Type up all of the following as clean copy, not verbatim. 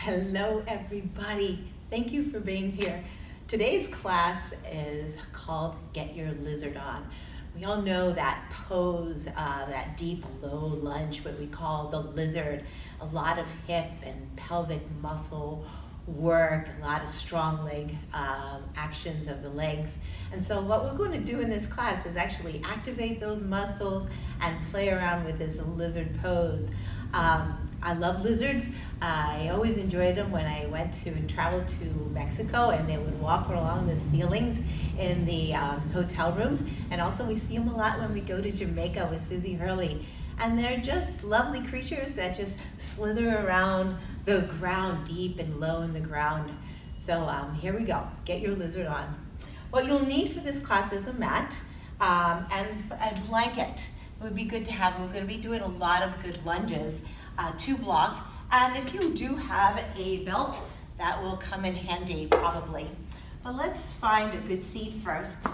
Hello everybody, thank you for being here. Today's class is called Get Your Lizard On. We all know that pose, that deep low lunge, what we call the lizard. A lot of hip and pelvic muscle work, a lot of strong leg actions of the legs. And so what we're going to do in this class is actually activate those muscles and play around with this lizard pose. I love lizards. I always enjoyed them when I went to and traveled to Mexico, and they would walk along the ceilings in the hotel rooms. And also we see them a lot when we go to Jamaica with Susie Hurley. And they're just lovely creatures that just slither around the ground, deep and low in the ground. So here we go, get your lizard on. What you'll need for this class is a mat and a blanket. It would be good to have. We're going to be doing a lot of good lunges, 2 blocks. And if you do have a belt, that will come in handy probably. But let's find a good seat first.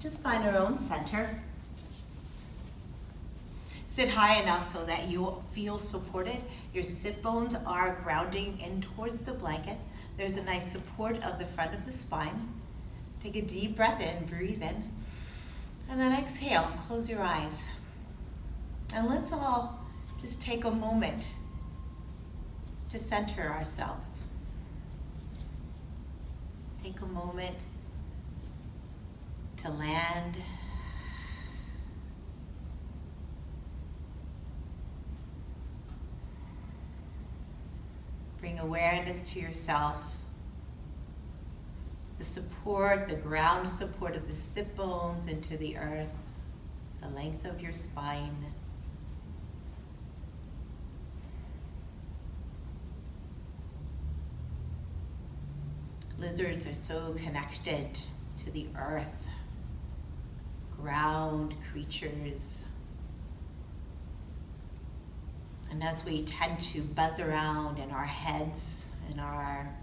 Just find our own center. Sit high enough so that you feel supported. Your sit bones are grounding in towards the blanket. There's a nice support of the front of the spine. Take a deep breath in, breathe in. And then exhale, close your eyes. And let's all just take a moment to center ourselves. Take a moment to land. Bring awareness to yourself. The support, the ground support of the sit bones into the earth, the length of your spine. Lizards are so connected to the earth, ground creatures. And as we tend to buzz around in our heads, in our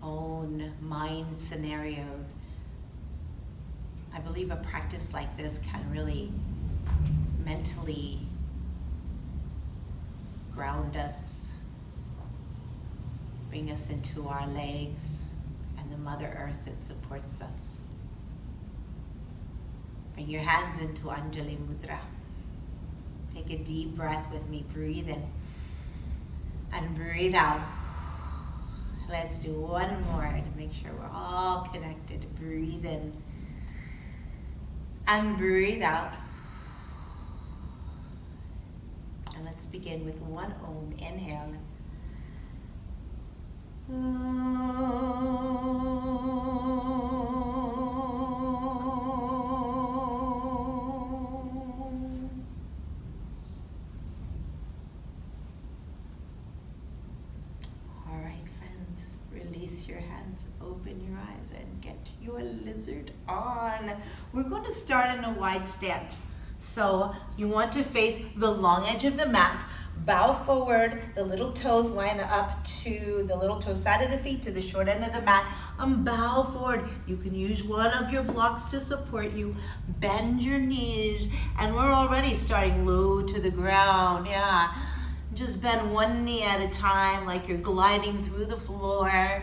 own mind scenarios, I believe a practice like this can really mentally ground us, bring us into our legs and the Mother Earth that supports us. Bring your hands into Anjali Mudra. Take a deep breath with me, breathe in and breathe out. Let's do one more to make sure we're all connected. Breathe in and breathe out. And let's begin with one Om. Inhale. Open your eyes and get your lizard on. We're going to start in a wide stance. So you want to face the long edge of the mat. Bow forward, the little toes line up to the little toe side of the feet to the short end of the mat. Bow forward. You can use one of your blocks to support you. Bend your knees, and we're already starting low to the ground. Yeah, just bend one knee at a time like you're gliding through the floor.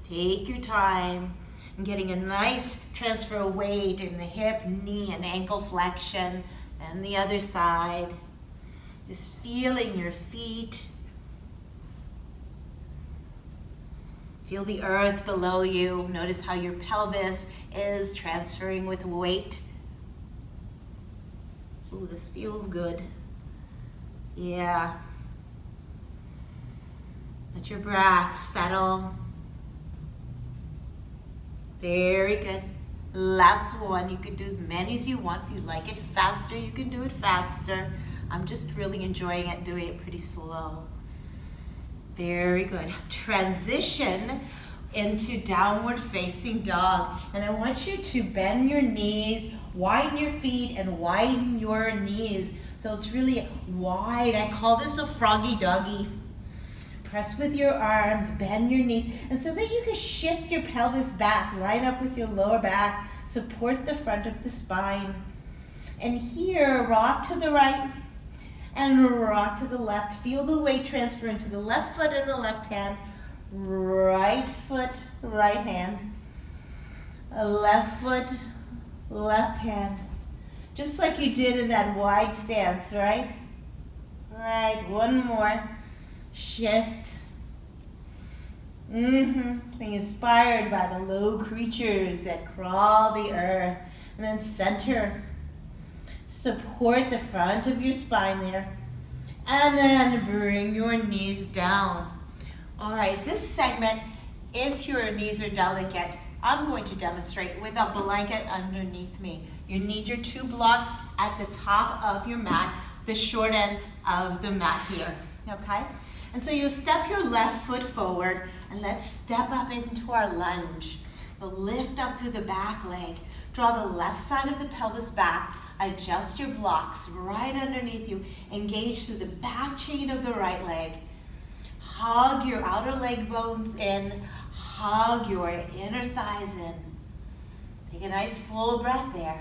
Take your time and getting a nice transfer of weight in the hip, knee, and ankle flexion, and the other side. Just feeling your feet. Feel the earth below you. Notice how your pelvis is transferring with weight. Ooh, this feels good. Yeah. Let your breath settle. Very good. Last one. You can do as many as you want. If you like it faster, you can do it faster. I'm just really enjoying it, doing it pretty slow. Very good. Transition into downward facing dog. And I want you to bend your knees, widen your feet, and widen your knees. So it's really wide. I call this a froggy doggy. Press with your arms, bend your knees, and so that you can shift your pelvis back, line up with your lower back, support the front of the spine. And here, rock to the right and rock to the left. Feel the weight transfer into the left foot and the left hand. right foot, right hand. Left foot, left hand. Just like you did in that wide stance, right? Right, one more. Shift. Being inspired by the low creatures that crawl the earth. And then center. Support the front of your spine there. And then bring your knees down. All right, this segment, if your knees are delicate, I'm going to demonstrate with a blanket underneath me. You need your 2 blocks at the top of your mat, the short end of the mat here, okay? And so you'll step your left foot forward, and let's step up into our lunge. So lift up through the back leg. Draw the left side of the pelvis back. Adjust your blocks right underneath you. Engage through the back chain of the right leg. Hug your outer leg bones in. Hug your inner thighs in. Take a nice full breath there.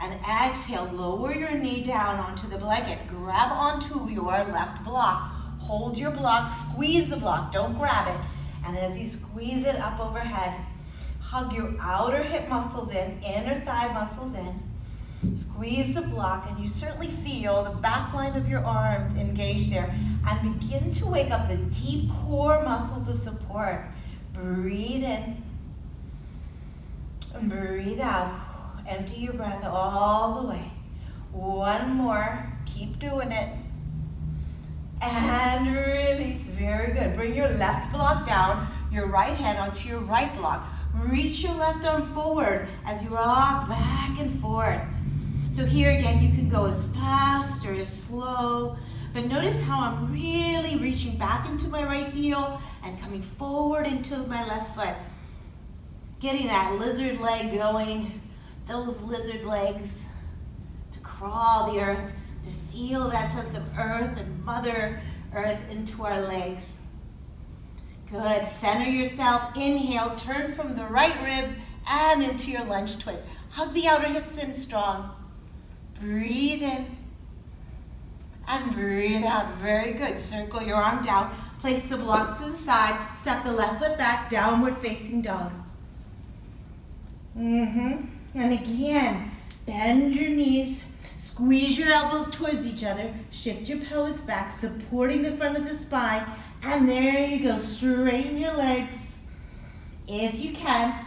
And exhale, lower your knee down onto the blanket. Grab onto your left block. Hold your block, squeeze the block, don't grab it. And as you squeeze it up overhead, hug your outer hip muscles in, inner thigh muscles in. Squeeze the block, and you certainly feel the back line of your arms engaged there. And begin to wake up the deep core muscles of support. Breathe in and breathe out. Empty your breath all the way. One more. Keep doing it. And release. Very good. Bring your left block down, your right hand onto your right block. Reach your left arm forward as you rock back and forth. So here again, you can go as fast or as slow. But notice how I'm really reaching back into my right heel and coming forward into my left foot. Getting that lizard leg going. Those lizard legs to crawl the earth, to feel that sense of earth and Mother Earth into our legs. Good. Center yourself. Inhale. Turn from the right ribs and into your lunge twist. Hug the outer hips in strong. Breathe in and breathe out. Very good. Circle your arm down. Place the blocks to the side. Step the left foot back. Downward facing dog. And again, bend your knees, squeeze your elbows towards each other, shift your pelvis back, supporting the front of the spine, and there you go. Straighten your legs if you can,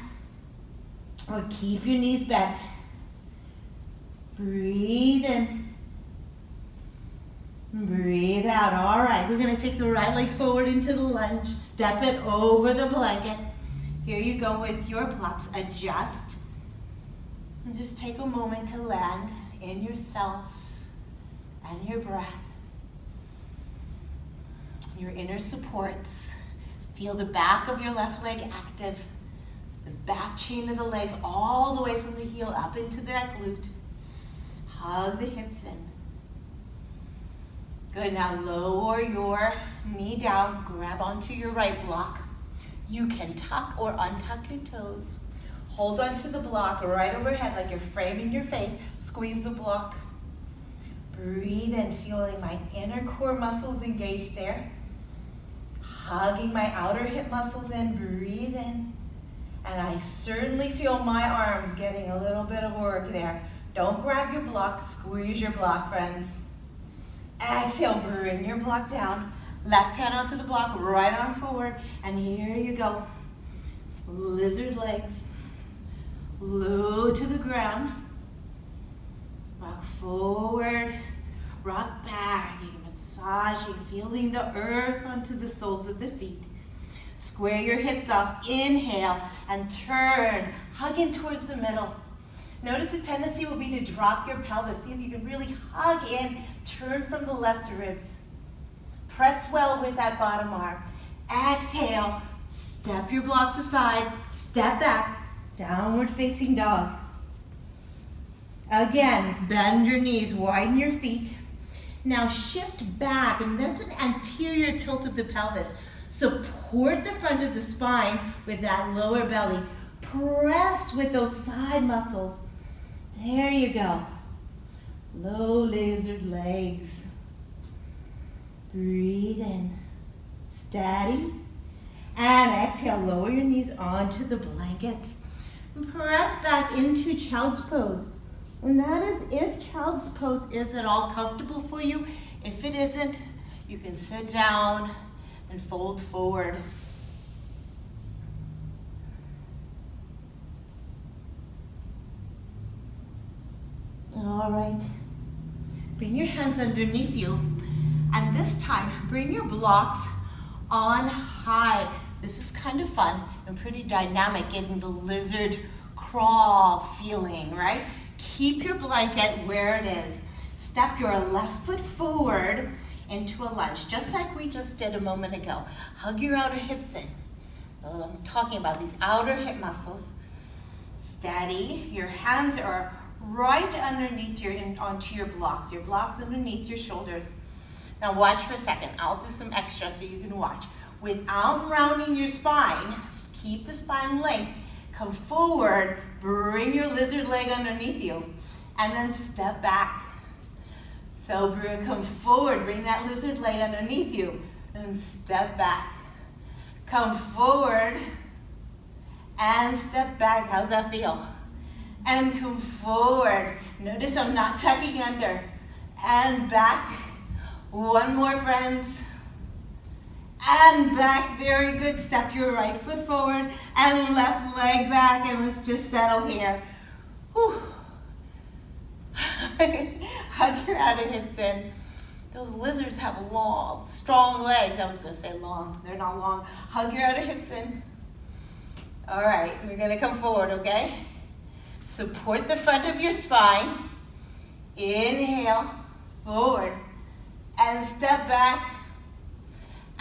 or keep your knees bent. Breathe in, breathe out. All right, we're going to take the right leg forward into the lunge, step it over the blanket. Here you go with your blocks. Adjust. And just take a moment to land in yourself and your breath. Your inner supports. Feel the back of your left leg active. The back chain of the leg all the way from the heel up into that glute. Hug the hips in. Good, now lower your knee down. Grab onto your right block. You can tuck or untuck your toes. Hold onto the block right overhead like you're framing your face. Squeeze the block. Breathe in, feeling my inner core muscles engaged there. Hugging my outer hip muscles in. Breathe in. And I certainly feel my arms getting a little bit of work there. Don't grab your block. Squeeze your block, friends. Exhale, bring your block down. Left hand onto the block, right arm forward. And here you go. Lizard legs. Low to the ground. Rock forward. Rock back. You're massaging, feeling the earth onto the soles of the feet. Square your hips off. Inhale and turn. Hug in towards the middle. Notice the tendency will be to drop your pelvis. See if you can really hug in. Turn from the left ribs. Press well with that bottom arm. Exhale. Step your blocks aside. Step back. Downward facing dog. Again, bend your knees, widen your feet. Now shift back, and that's an anterior tilt of the pelvis. Support the front of the spine with that lower belly. Press with those side muscles. There you go. Low lizard legs. Breathe in. Steady. And exhale, lower your knees onto the blankets. And press back into child's pose. And that is if child's pose is at all comfortable for you. If it isn't, you can sit down and fold forward. All right. Bring your hands underneath you. And this time, bring your blocks on high. This is kind of fun and pretty dynamic, getting the lizard crawl feeling, right? Keep your blanket where it is. Step your left foot forward into a lunge, just like we just did a moment ago. Hug your outer hips in. I'm talking about these outer hip muscles. Steady. Your hands are right underneath onto your blocks underneath your shoulders. Now watch for a second. I'll do some extra so you can watch. Without rounding your spine, keep the spine length. Come forward, bring your lizard leg underneath you, and then step back. So come forward, bring that lizard leg underneath you, and step back. Come forward, and step back. How's that feel? And come forward. Notice I'm not tucking under. And back. One more, friends. And back, very good. Step your right foot forward and left leg back, and let's just settle here. Whew. Hug your outer hips in. Those lizards have long, strong legs. I was gonna say long, they're not long. Hug your outer hips in. All right, we're gonna come forward, okay? Support the front of your spine. Inhale, forward, and step back.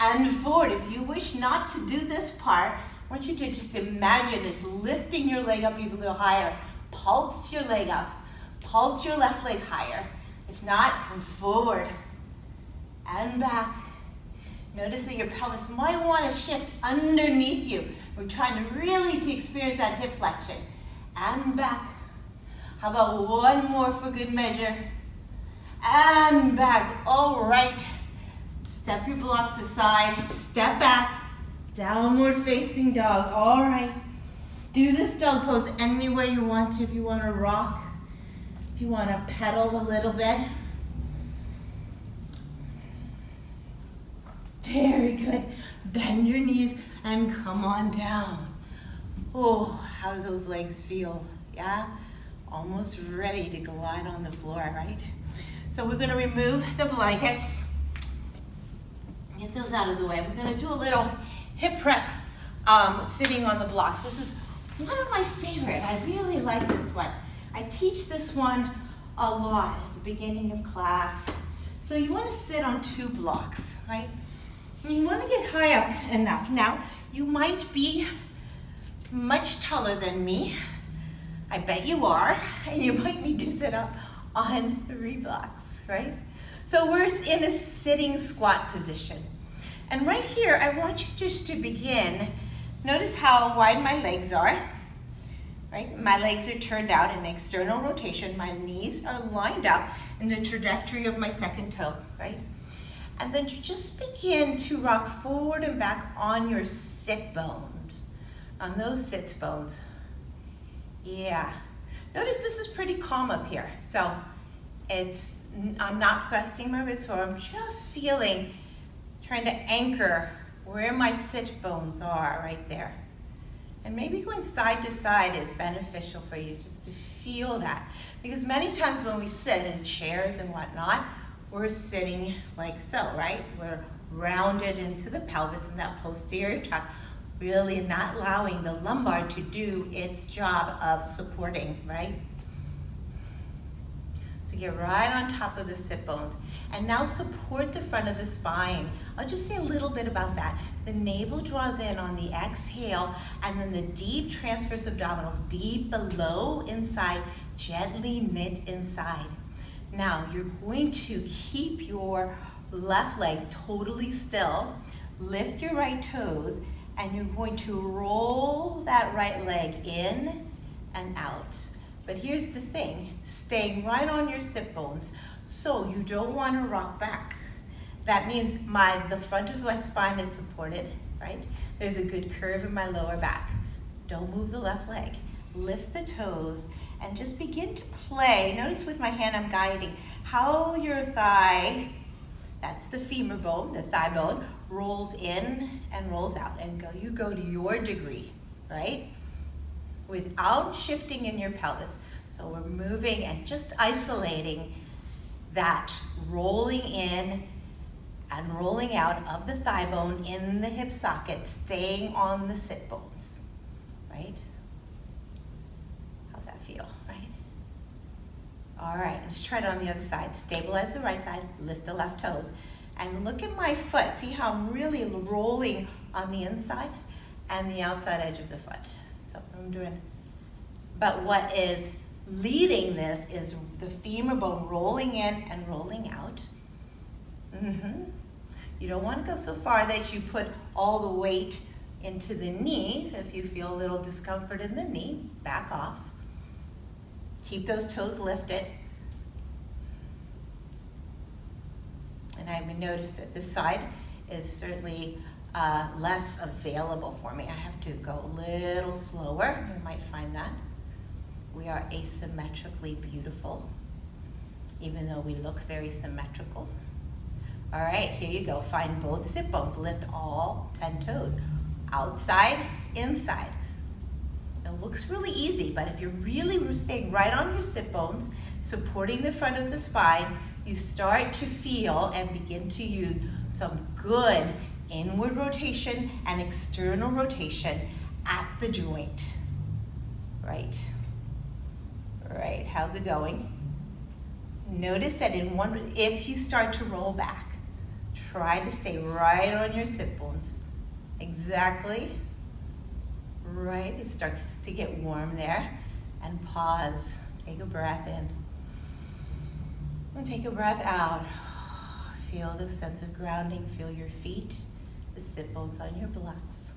And forward. If you wish not to do this part, I want you to just imagine is lifting your leg up even a little higher. Pulse your leg up. Pulse your left leg higher. If not, come forward and back. Notice that your pelvis might want to shift underneath you. We're trying to really experience that hip flexion. And back. How about one more for good measure? And back. All right. Step your blocks aside, step back, downward facing dog. All right. Do this dog pose any way you want to. If you want to rock, if you want to pedal a little bit. Very good. Bend your knees and come on down. Oh, how do those legs feel? Yeah? Almost ready to glide on the floor, right? So we're going to remove the blankets. Get those out of the way. We're going to do a little hip prep sitting on the blocks. This is one of my favorite. I really like this one. I teach this one a lot at the beginning of class. So you want to sit on 2 blocks, right? And you want to get high up enough. Now, you might be much taller than me. I bet you are. And you might need to sit up on 3 blocks, right? So we're in a sitting squat position. And right here, I want you just to begin. Notice how wide my legs are, right? My legs are turned out in external rotation. My knees are lined up in the trajectory of my second toe, right? And then you just begin to rock forward and back on your sit bones, on those sits bones. Yeah. Notice this is pretty calm up here. So I'm not thrusting my ribs forward, I'm just feeling, trying to anchor where my sit bones are right there. And maybe going side to side is beneficial for you, just to feel that. Because many times when we sit in chairs and whatnot, we're sitting like so, right? We're rounded into the pelvis and that posterior tuck, really not allowing the lumbar to do its job of supporting, right? So get right on top of the sit bones. And now support the front of the spine. I'll just say a little bit about that. The navel draws in on the exhale, and then the deep transverse abdominal, deep below, inside, gently knit inside. Now you're going to keep your left leg totally still, lift your right toes, and you're going to roll that right leg in and out. But here's the thing, staying right on your sit bones, so you don't want to rock back. That means the front of my spine is supported, right? There's a good curve in my lower back. Don't move the left leg. Lift the toes and just begin to play. Notice with my hand I'm guiding how your thigh, that's the femur bone, the thigh bone, rolls in and rolls out. And you go to your degree, right? Without shifting in your pelvis. So we're moving and just isolating that rolling in and rolling out of the thigh bone in the hip socket, staying on the sit bones, right? How's that feel, right? All right, let's try it on the other side. Stabilize the right side, lift the left toes, and look at my foot. See how I'm really rolling on the inside and the outside edge of the foot. So I'm doing, but what is leading this is the femur bone rolling in and rolling out. You don't want to go so far that you put all the weight into the knee. So if you feel a little discomfort in the knee, back off. Keep those toes lifted. And I would notice that this side is certainly less available for me. I have to go a little slower. You might find that. We are asymmetrically beautiful, even though we look very symmetrical. All right, here you go. Find both sit bones. Lift all 10 toes. Outside, inside. It looks really easy, but if you're really staying right on your sit bones, supporting the front of the spine, you start to feel and begin to use some good inward rotation and external rotation at the joint. Right? Right, how's it going? Notice that if you start to roll back, try to stay right on your sit bones. Exactly. Right, it starts to get warm there. And pause, take a breath in. And take a breath out. Feel the sense of grounding, feel your feet, the sit bones on your buttocks.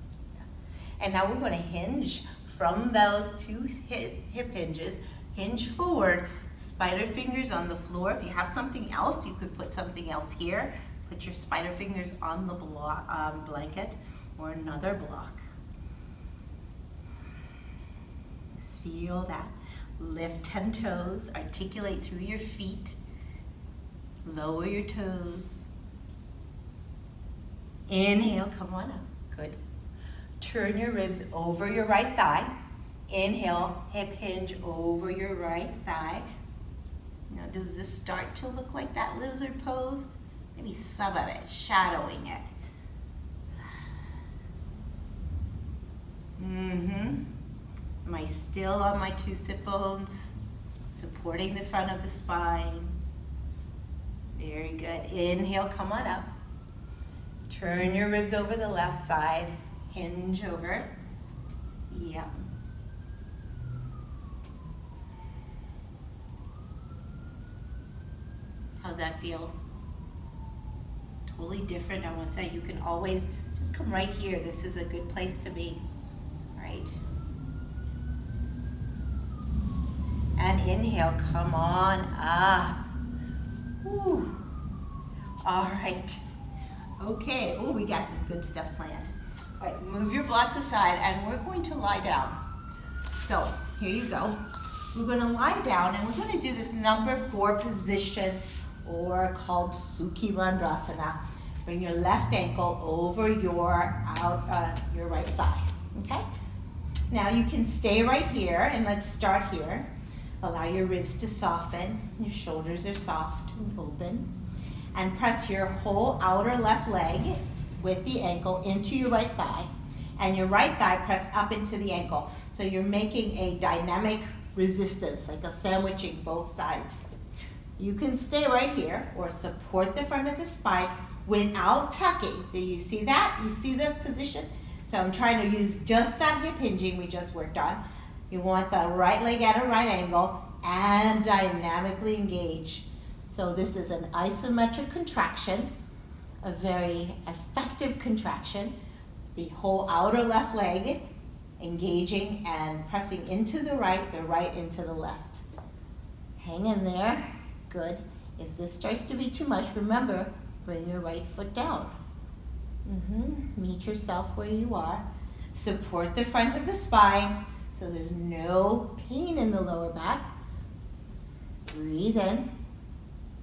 And now we're going to hinge from those two hip hinges. Hinge forward, spider fingers on the floor. If you have something else, you could put something else here. Put your spider fingers on the blanket or another block. Just feel that. Lift 10 toes, articulate through your feet. Lower your toes. Inhale, come on up. Good. Turn your ribs over your right thigh. Inhale, hip hinge over your right thigh. Now, does this start to look like that lizard pose? Maybe some of it, shadowing it. Am I still on my two sit bones? Supporting the front of the spine. Very good. Inhale, come on up. Turn your ribs over the left side. Hinge over. Yep. How's that feel? Totally different. I want to say you can always just come right here. This is a good place to be, right? And inhale, come on up. Whew. All right. Okay. Oh, we got some good stuff planned. All right, move your blocks aside, and we're going to lie down. So here you go. We're going to lie down, and we're going to do this number 4 position, or called Sookie Run Drisana. Bring your left ankle over your right thigh. Okay. Now you can stay right here, and let's start here. Allow your ribs to soften. Your shoulders are soft and open. And press your whole outer left leg with the ankle into your right thigh. And your right thigh press up into the ankle. So you're making a dynamic resistance, like a sandwiching both sides. You can stay right here or support the front of the spine without tucking. Do you see that? You see this position? So I'm trying to use just that hip hinging we just worked on. You want the right leg at a right angle and dynamically engage. So this is an isometric contraction, a very effective contraction. The whole outer left leg engaging and pressing into the right into the left. Hang in there. Good. If this starts to be too much, remember, bring your right foot down. Meet yourself where you are. Support the front of the spine so there's no pain in the lower back. Breathe in.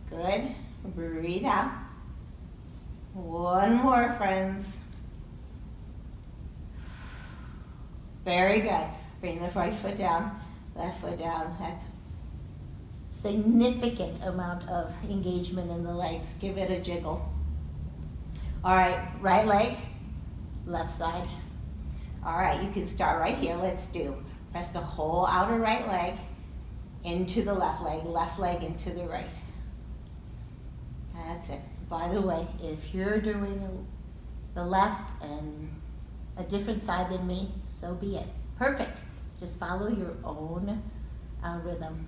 Good. Breathe out. One more, friends. Very good. Bring the right foot down, left foot down. That's significant amount of engagement in the legs. Give it a jiggle. All right, right leg, left side. All right, you can start right here. Let's do. Press the whole outer right leg into the left leg into the right. That's it. By the way, if you're doing the left and a different side than me, so be it. Perfect. Just follow your own rhythm.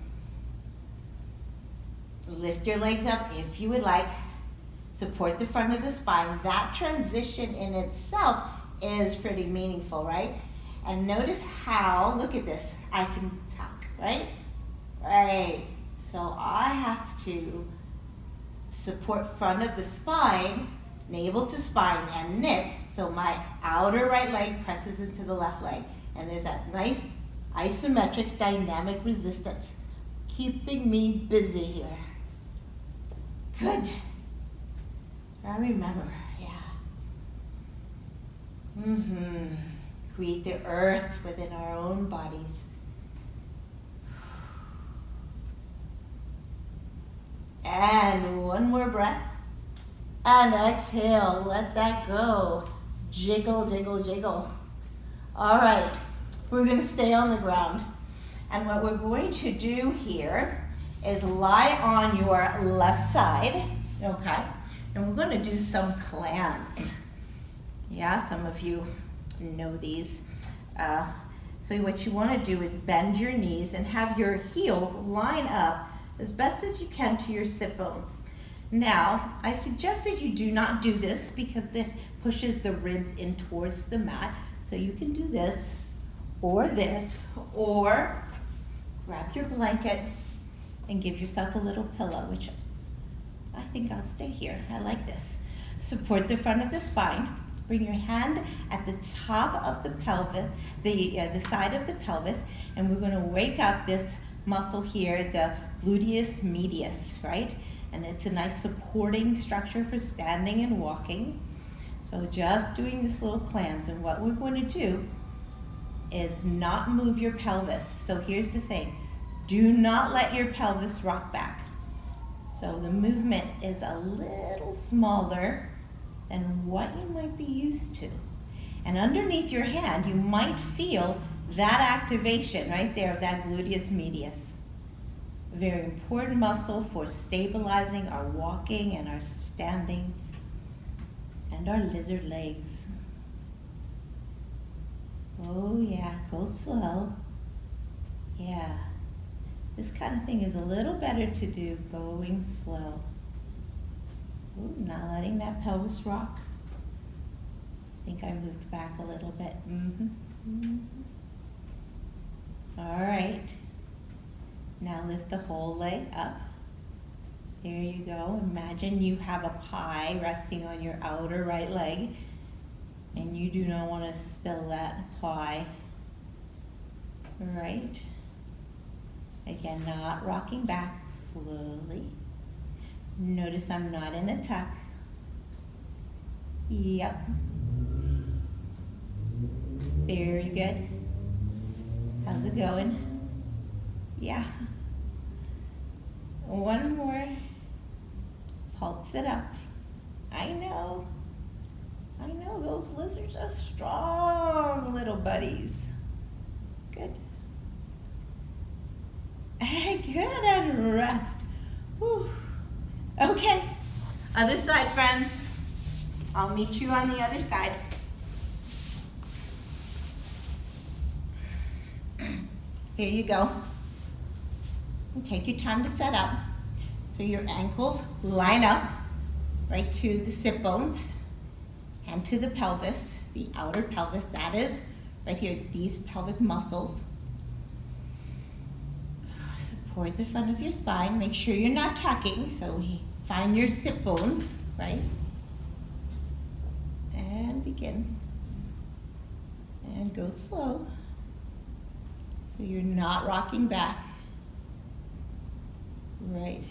Lift your legs up if you would like. Support the front of the spine. That transition in itself is pretty meaningful, right? And notice how, look at this, I can tuck, right? Right. So I have to support front of the spine, navel to spine, and knit. So my outer right leg presses into the left leg. And there's that nice isometric dynamic resistance, keeping me busy here. Good. I remember, yeah. Create the earth within our own bodies. And one more breath. And exhale, let that go. Jiggle, jiggle, jiggle. All right, we're gonna stay on the ground. And what we're going to do here is lie on your left side, okay? And we're gonna do some clans. Yeah, some of you know these. So what you wanna do is bend your knees and have your heels line up as best as you can to your sit bones. Now, I suggest that you do not do this because it pushes the ribs in towards the mat. So you can do this, or grab your blanket and give yourself a little pillow, which I think I'll stay here. I like this. Support the front of the spine. Bring your hand at the top of the pelvis, the side of the pelvis, and we're going to wake up this muscle here, the gluteus medius, right? And it's a nice supporting structure for standing and walking. So just doing this little cleanse, and what we're going to do is not move your pelvis. So here's the thing. Do not let your pelvis rock back. So the movement is a little smaller than what you might be used to. And underneath your hand, you might feel that activation right there of that gluteus medius. A very important muscle for stabilizing our walking and our standing and our lizard legs. Oh yeah, go slow. Yeah. This kind of thing is a little better to do going slow. Ooh, not letting that pelvis rock. I think I moved back a little bit. All right. Now lift the whole leg up. There you go. Imagine you have a pie resting on your outer right leg, and you do not want to spill that pie. All right. Again, not rocking back, slowly. Notice I'm not in a tuck. Yep. Very good. How's it going? Yeah. One more. Pulse it up. I know, those lizards are strong little buddies. Good. Good, and rest. Whew. Okay, other side, friends. I'll meet you on the other side. Here you go. And take your time to set up. So your ankles line up right to the sit bones and to the pelvis, the outer pelvis, that is, right here, these pelvic muscles. Support the front of your spine. Make sure you're not tucking, so find your sit bones, right? begin. And go slow. So you're not rocking back. Right.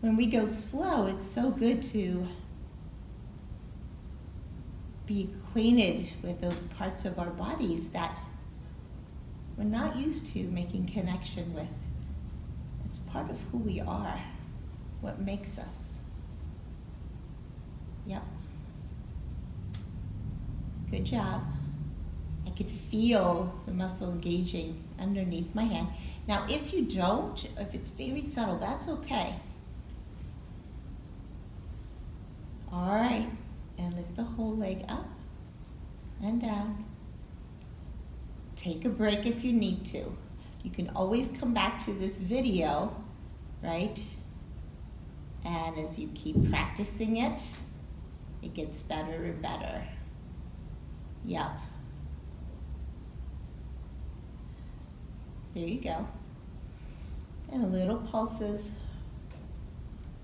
When we go slow, it's so good to be acquainted with those parts of our bodies that we're not used to making connection with. It's part of who we are, what makes us. Yep. Good job. I could feel the muscle engaging underneath my hand. Now, if you don't, if it's very subtle, that's okay. All right, and lift the whole leg up and down. Take a break if you need to. You can always come back to this video, right? And as you keep practicing it, it gets better and better. Yep. There you go. And a little pulses.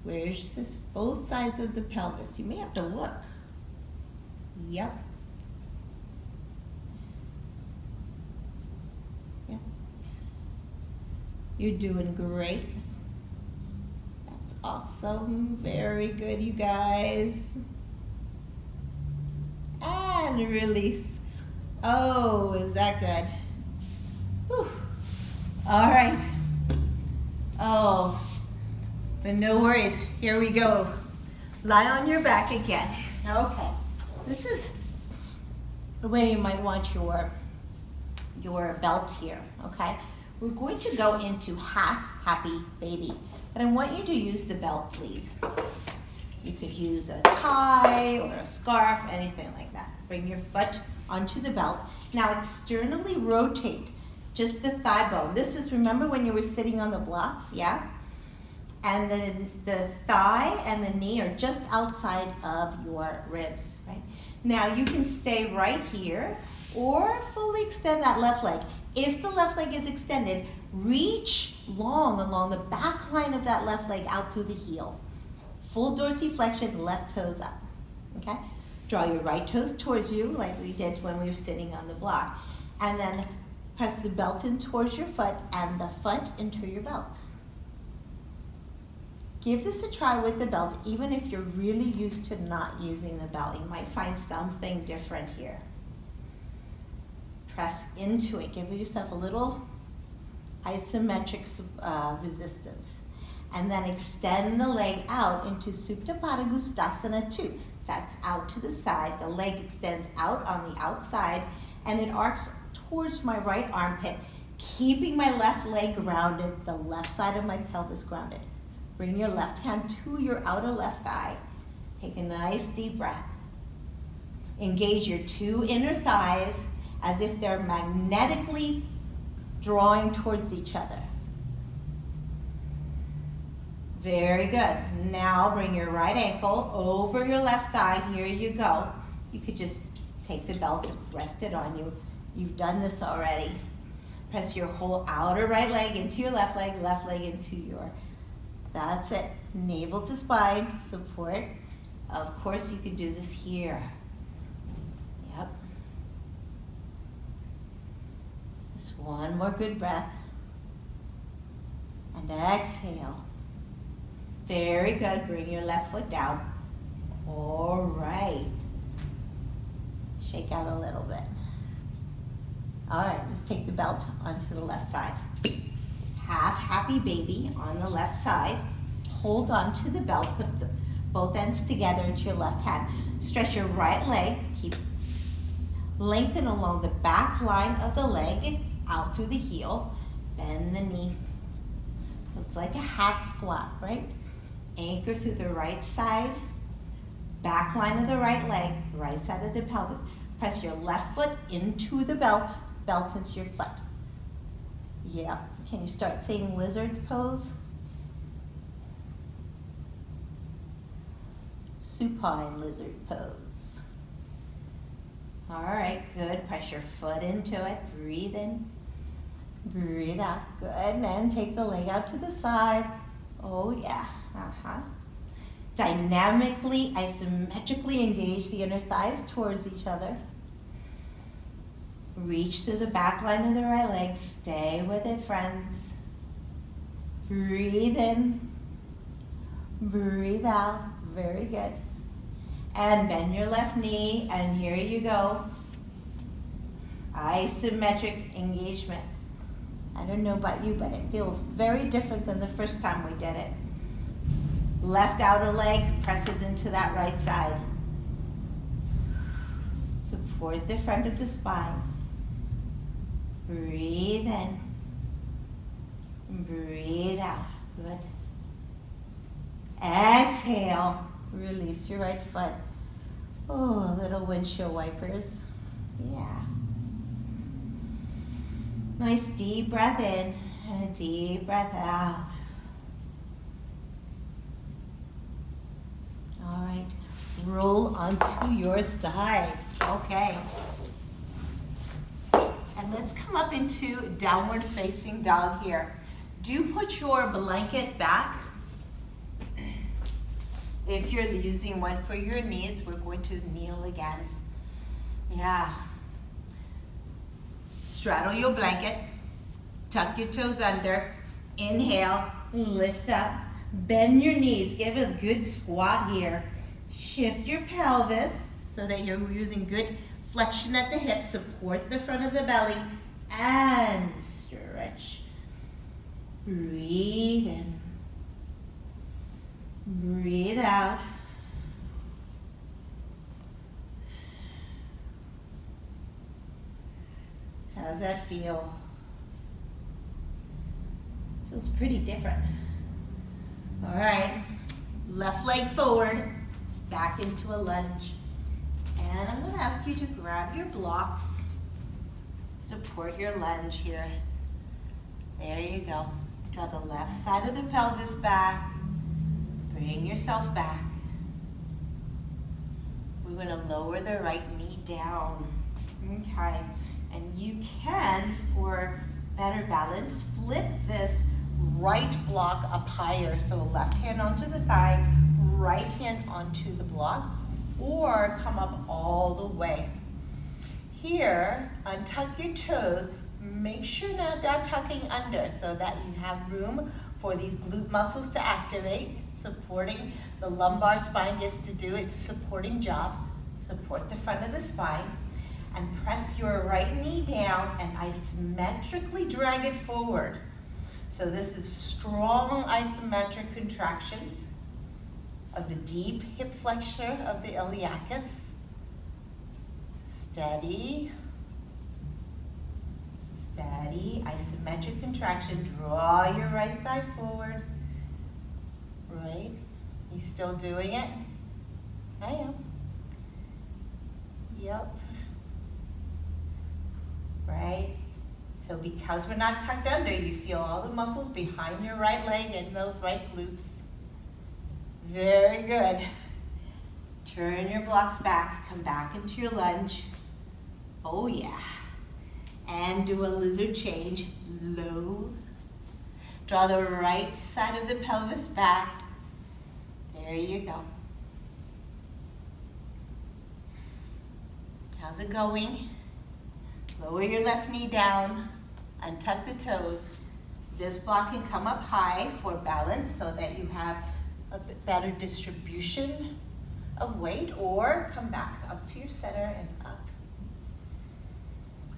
Where's this? Both sides of the pelvis. You may have to look. Yep. Yep. You're doing great. That's awesome. Very good, you guys. And release. Oh, is that good? Whew. All right. Oh. But no worries, here we go. Lie on your back again. Okay, this is the way you might want your belt here, okay? We're going to go into half happy baby. And I want you to use the belt, please. You could use a tie or a scarf, anything like that. Bring your foot onto the belt. Now externally rotate just the thigh bone. This is, remember when you were sitting on the blocks, yeah? And then the thigh and the knee are just outside of your ribs, right? Now you can stay right here or fully extend that left leg. If the left leg is extended, reach long along the back line of that left leg out through the heel. Full dorsiflexion, left toes up, okay? Draw your right toes towards you like we did when we were sitting on the block. And then press the belt in towards your foot and the foot into your belt. Give this a try with the belt, even if you're really used to not using the belt. You might find something different here. Press into it. Give yourself a little isometric resistance. And then extend the leg out into Supta Pada Gustasana 2. That's out to the side. The leg extends out on the outside, and it arcs towards my right armpit, keeping my left leg grounded, the left side of my pelvis grounded. Bring your left hand to your outer left thigh. Take a nice deep breath. Engage your two inner thighs as if they're magnetically drawing towards each other. Very good. Now bring your right ankle over your left thigh. Here you go. You could just take the belt and rest it on you. You've done this already. Press your whole outer right leg into your left leg into your... That's it. Navel to spine, support. Of course, you can do this here. Yep. Just one more good breath. And exhale. Very good. Bring your left foot down. All right. Shake out a little bit. All right, just take the belt onto the left side. Half happy baby on the left side. Hold on to the belt, put both ends together into your left hand. Stretch your right leg, lengthen along the back line of the leg, out through the heel, bend the knee. So it's like a half squat, right? Anchor through the right side, back line of the right leg, right side of the pelvis. Press your left foot into the belt into your foot. Yeah. Can you start saying lizard pose? Supine lizard pose. All right, good. Press your foot into it. Breathe in. Breathe out. Good. And then take the leg out to the side. Oh, yeah. Dynamically, isometrically engage the inner thighs towards each other. Reach through the back line of the right leg. Stay with it, friends. Breathe in. Breathe out. Very good. And bend your left knee, and here you go. Isometric engagement. I don't know about you, but it feels very different than the first time we did it. Left outer leg presses into that right side. Support the front of the spine. Breathe in. Breathe out. Good. Exhale. Release your right foot. Oh, little windshield wipers. Yeah. Nice deep breath in and a deep breath out. All right. Roll onto your side. Okay. And let's come up into downward facing dog here. Do put your blanket back. If you're using one for your knees, we're going to kneel again. Yeah. Straddle your blanket. Tuck your toes under. Inhale. Lift up. Bend your knees. Give a good squat here. Shift your pelvis so that you're using good flexion at the hips. Support the front of the belly. And stretch. Breathe in. Breathe out. How's that feel? Feels pretty different. All right, left leg forward, back into a lunge. And I'm gonna ask you to grab your blocks, support your lunge here. There you go. Draw the left side of the pelvis back. Bring yourself back. We're going to lower the right knee down. Okay. And you can, for better balance, flip this right block up higher. So left hand onto the thigh, right hand onto the block, or come up all the way. Here, untuck your toes. Make sure not tucking under so that you have room for these glute muscles to activate. Supporting the lumbar spine gets to do its supporting job. Support the front of the spine and press your right knee down and isometrically drag it forward. So this is strong isometric contraction of the deep hip flexor of the iliacus. Steady. Steady, isometric contraction. Draw your right thigh forward. Right? You still doing it? I am. Yep. Right? So because we're not tucked under, you feel all the muscles behind your right leg and those right glutes. Very good. Turn your blocks back. Come back into your lunge. Oh yeah. And do a lizard change. Low. Draw the right side of the pelvis back. There you go. How's it going? Lower your left knee down. Untuck the toes. This block can come up high for balance so that you have a bit better distribution of weight, or come back up to your center and up.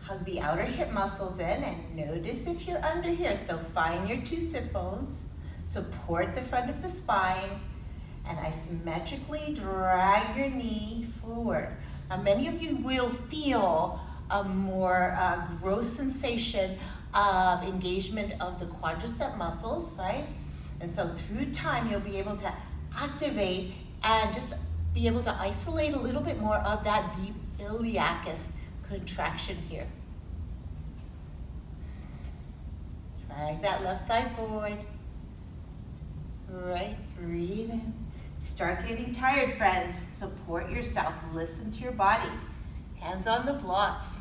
Hug the outer hip muscles in and notice if you're under here. So find your two sit bones, support the front of the spine, and isometrically drag your knee forward. Now many of you will feel a more gross sensation of engagement of the quadricep muscles, right? And so through time you'll be able to activate and just be able to isolate a little bit more of that deep iliacus contraction here. Drag that left thigh forward. Right, breathe in. Start getting tired, friends. Support yourself. Listen to your body. Hands on the blocks.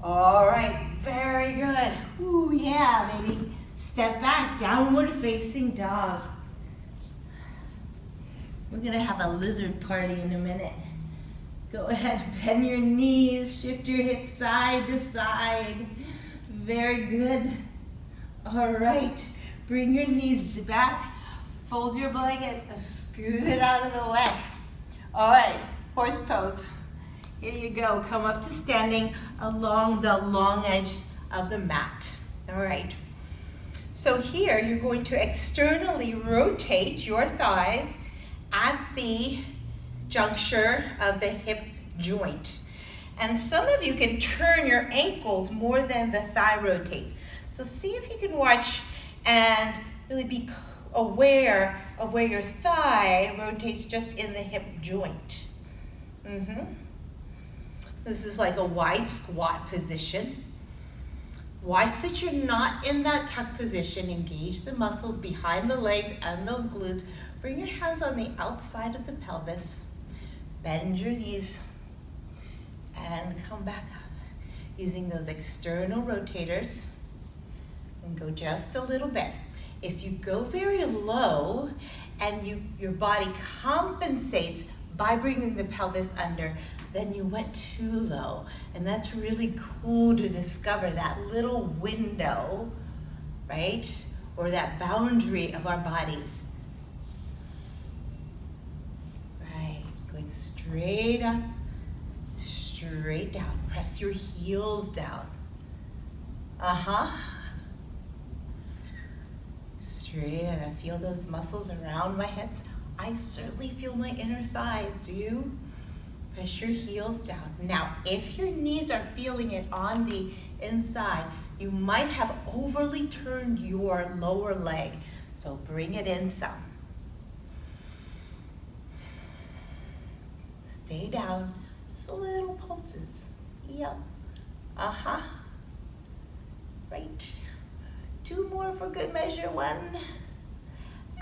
All right, very good. Ooh, yeah, baby. Step back, downward facing dog. We're gonna have a lizard party in a minute. Go ahead, bend your knees, shift your hips side to side. Very good. All right, bring your knees back, fold your blanket, scoot it out of the way. All right, horse pose. Here you go, come up to standing along the long edge of the mat. All right, so here you're going to externally rotate your thighs at the juncture of the hip joint. And some of you can turn your ankles more than the thigh rotates. So see if you can watch and really be aware of where your thigh rotates just in the hip joint. This is like a wide squat position. Wide so that you're not in that tuck position. Engage the muscles behind the legs and those glutes. Bring your hands on the outside of the pelvis. Bend your knees and come back up using those external rotators. And go just a little bit. If you go very low and your body compensates by bringing the pelvis under, then you went too low. And that's really cool to discover that little window, right? Or that boundary of our bodies. Right, going straight up, straight down. Press your heels down. Straight, and I feel those muscles around my hips. I certainly feel my inner thighs. Do you? Press your heels down. Now, if your knees are feeling it on the inside, you might have overly turned your lower leg. So bring it in some. Stay down. Just little pulses. Yep. Right. 2 more for good measure. 1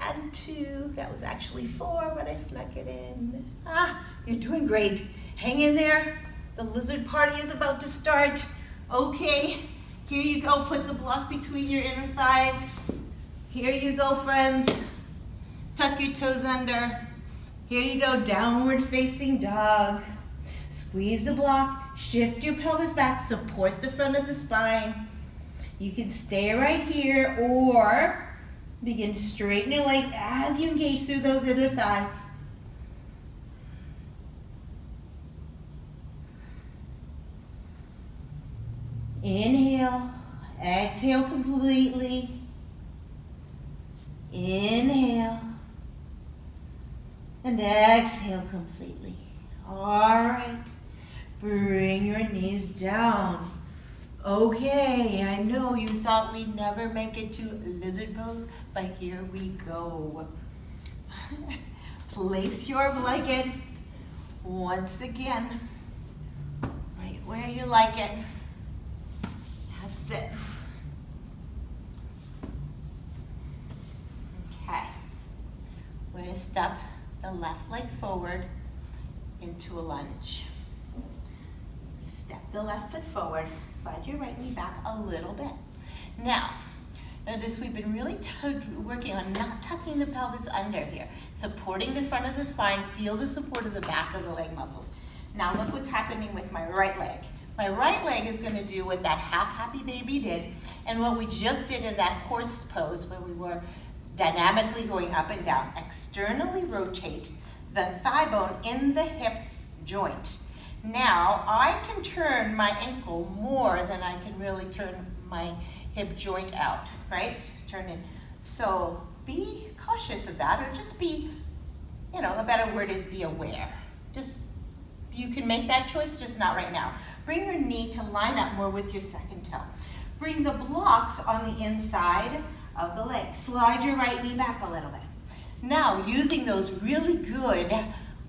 and 2. That was actually 4, but I snuck it in. You're doing great. Hang in there. The lizard party is about to start. Okay, here you go. Put the block between your inner thighs. Here you go, friends. Tuck your toes under. Here you go, downward facing dog. Squeeze the block. Shift your pelvis back. Support the front of the spine. You can stay right here or begin to straighten your legs as you engage through those inner thighs. Inhale, exhale completely. Inhale, and exhale completely. All right, bring your knees down. Okay, I know you thought we'd never make it to lizard pose, but here we go. Place your blanket once again, right where you like it. That's it. Okay, we're going to step the left leg forward into a lunge. Step the left foot forward. Slide your right knee back a little bit. Now, notice we've been really working on not tucking the pelvis under here. Supporting the front of the spine. Feel the support of the back of the leg muscles. Now look what's happening with my right leg. My right leg is going to do what that half happy baby did and what we just did in that horse pose where we were dynamically going up and down. Externally rotate the thigh bone in the hip joint. Now, I can turn my ankle more than I can really turn my hip joint out, right? Turn in. So be cautious of that, or just be, the better word is be aware. You can make that choice, just not right now. Bring your knee to line up more with your second toe. Bring the blocks on the inside of the leg. Slide your right knee back a little bit. Now, using those really good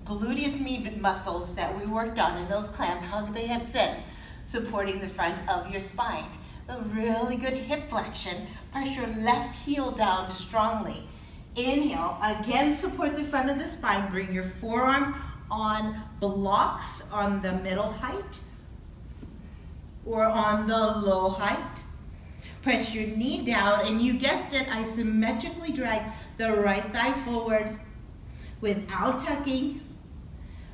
gluteus medius muscles that we worked on in those clamps, hug the hips in, supporting the front of your spine. A really good hip flexion. Press your left heel down strongly. Inhale, again support the front of the spine. Bring your forearms on blocks on the middle height. or on the low height. Press your knee down and you guessed it, isometrically drag the right thigh forward without tucking.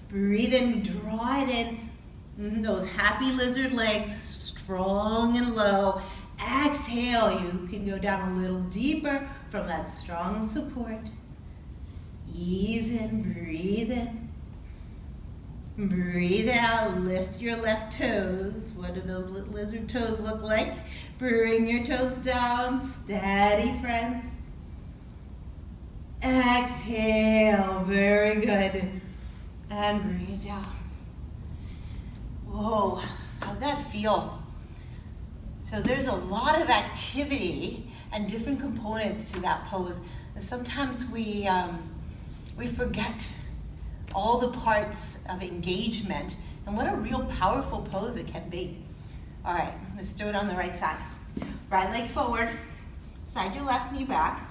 Breathe in, draw it in. Those happy lizard legs, strong and low. Exhale, you can go down a little deeper from that strong support. Ease in, breathe in. Breathe out, lift your left toes. What do those lizard toes look like? Bring your toes down, steady friends. Exhale, very good. And bring it down. Whoa, how'd that feel? So there's a lot of activity and different components to that pose. And sometimes we forget all the parts of engagement and what a real powerful pose it can be. All right, let's do it on the right side. Right leg forward, slide your left knee back,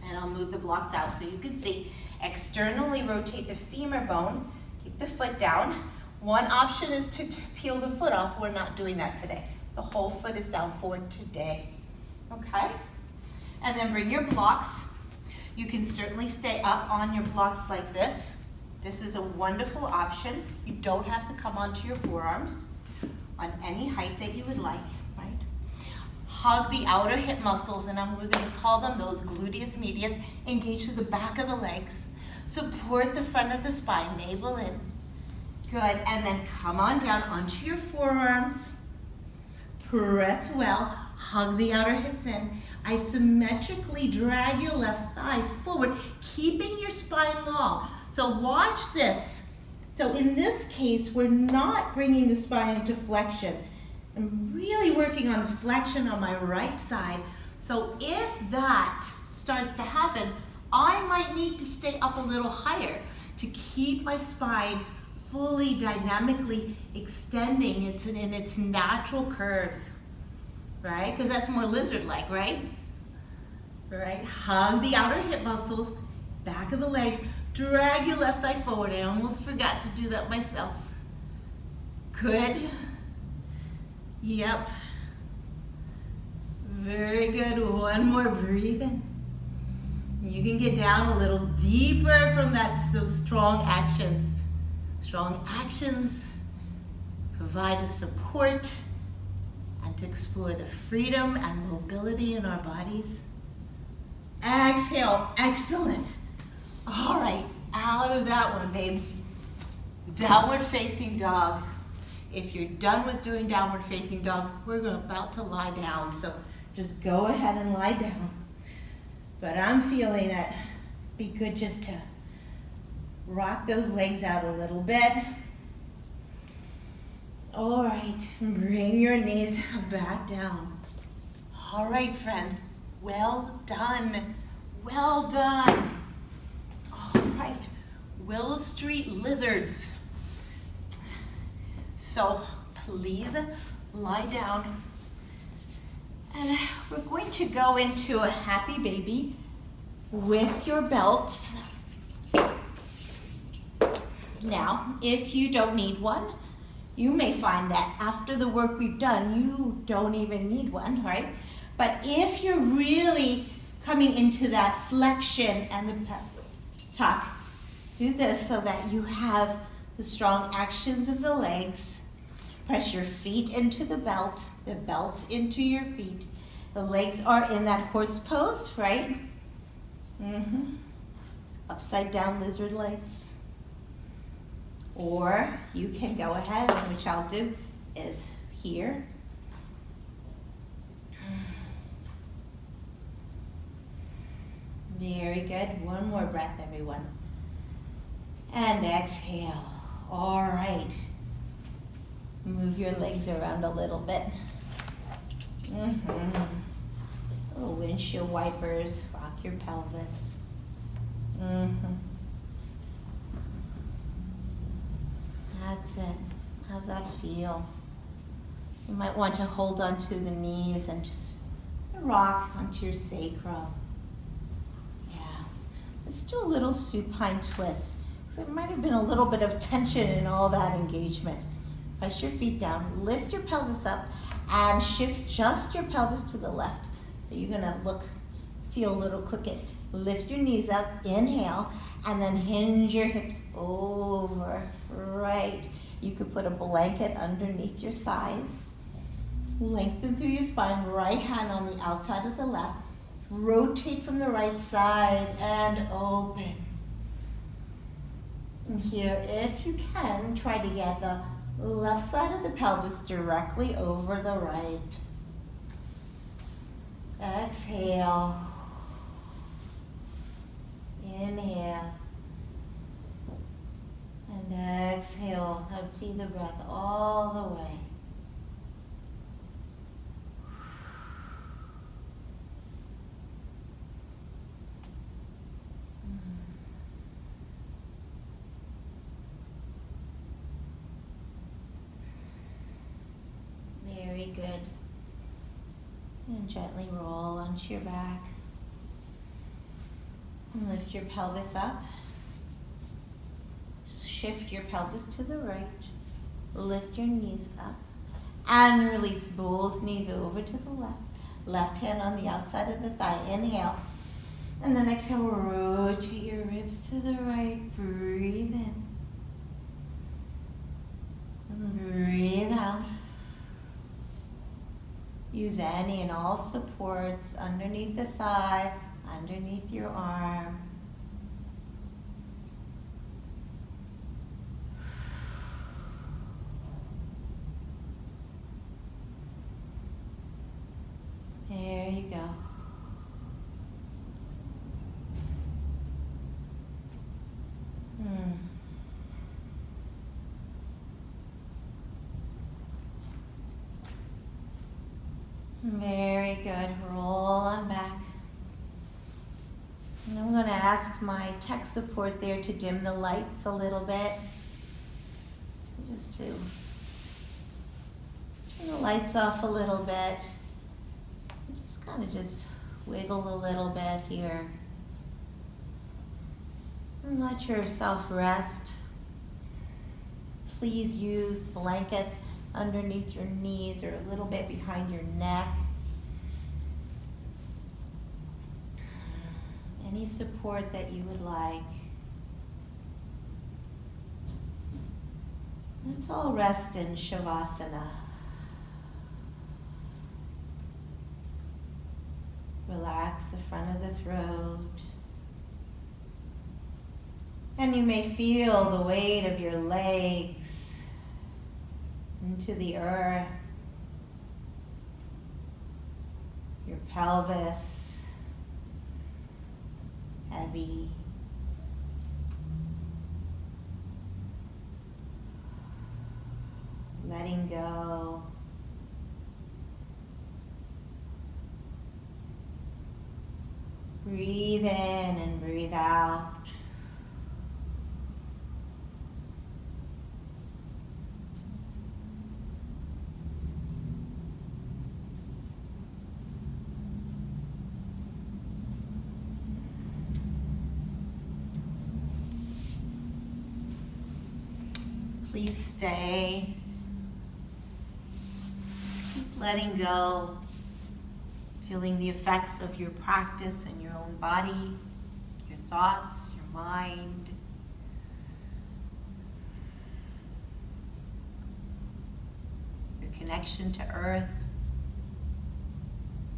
and I'll move the blocks out so you can see. Externally rotate the femur bone, keep the foot down. One option is to peel the foot off. We're not doing that today. The whole foot is down forward today, okay? And then bring your blocks. You can certainly stay up on your blocks like this. This is a wonderful option. You don't have to come onto your forearms on any height that you would like, right? Hug the outer hip muscles, and we're gonna call them those gluteus medius. Engage through the back of the legs. Support the front of the spine, navel in. Good, and then come on down onto your forearms. Press well, hug the outer hips in. Isometrically drag your left thigh forward, keeping your spine long. So watch this. So in this case, we're not bringing the spine into flexion. I'm really working on the flexion on my right side. So if that starts to happen, I might need to stay up a little higher to keep my spine fully dynamically extending in its natural curves, right? Because that's more lizard-like, right? Right, hug the outer hip muscles, back of the legs, drag your left thigh forward. I almost forgot to do that myself. Good. Yep. Very good, one more, breathe in. You can get down a little deeper from those strong actions. Strong actions provide us support and to explore the freedom and mobility in our bodies. Exhale, excellent. All right, out of that one, babes. Downward facing dog. If you're done with doing downward facing dogs, we're about to lie down. So just go ahead and lie down. But I'm feeling that it'd be good just to rock those legs out a little bit. All right, bring your knees back down. All right, friends, well done. Well done. All right, Willow Street lizards. So please lie down. And we're going to go into a happy baby with your belts. Now, if you don't need one, you may find that after the work we've done, you don't even need one, right? But if you're really coming into that flexion and the tuck, do this so that you have the strong actions of the legs. Press your feet into the belt into your feet. The legs are in that horse pose, right? Upside down lizard legs. Or you can go ahead, and which I'll do is here. Very good. One more breath, everyone. And exhale. All right. Move your legs around a little bit. Little windshield wipers. Rock your pelvis. That's it. How's that feel? You might want to hold onto the knees and just rock onto your sacrum. Yeah. Let's do a little supine twist. Because there might have been a little bit of tension in all that engagement. Press your feet down, lift your pelvis up, and shift just your pelvis to the left. So you're gonna feel a little crooked. Lift your knees up, inhale, and then hinge your hips over, right. You could put a blanket underneath your thighs. Lengthen through your spine, right hand on the outside of the left. Rotate from the right side and open. And here, if you can, try to get the left side of the pelvis directly over the right. Exhale. Inhale. And exhale. Empty the breath all the way. Very good. And gently roll onto your back. And lift your pelvis up. Shift your pelvis to the right. Lift your knees up. And release both knees over to the left. Left hand on the outside of the thigh. Inhale. And then exhale, rotate your ribs to the right. Breathe in. And breathe out. Use any and all supports underneath the thigh, underneath your arm. There you go. Very good. Roll on back. And I'm going to ask my tech support there to dim the lights a little bit. Just to turn the lights off a little bit. Just kind of wiggle a little bit here. And let yourself rest. Please use blankets underneath your knees or a little bit behind your neck. Any support that you would like. Let's all rest in Shavasana. Relax the front of the throat. And you may feel the weight of your legs into the earth, your pelvis heavy. Letting go. Breathe in and breathe out. Please stay. Just keep letting go, feeling the effects of your practice in your own body, your thoughts, your mind. Your connection to earth,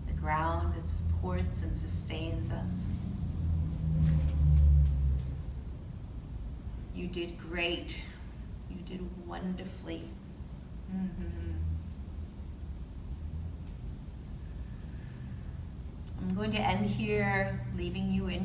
the ground that supports and sustains us. You did great. You did wonderfully. I'm going to end here, leaving you in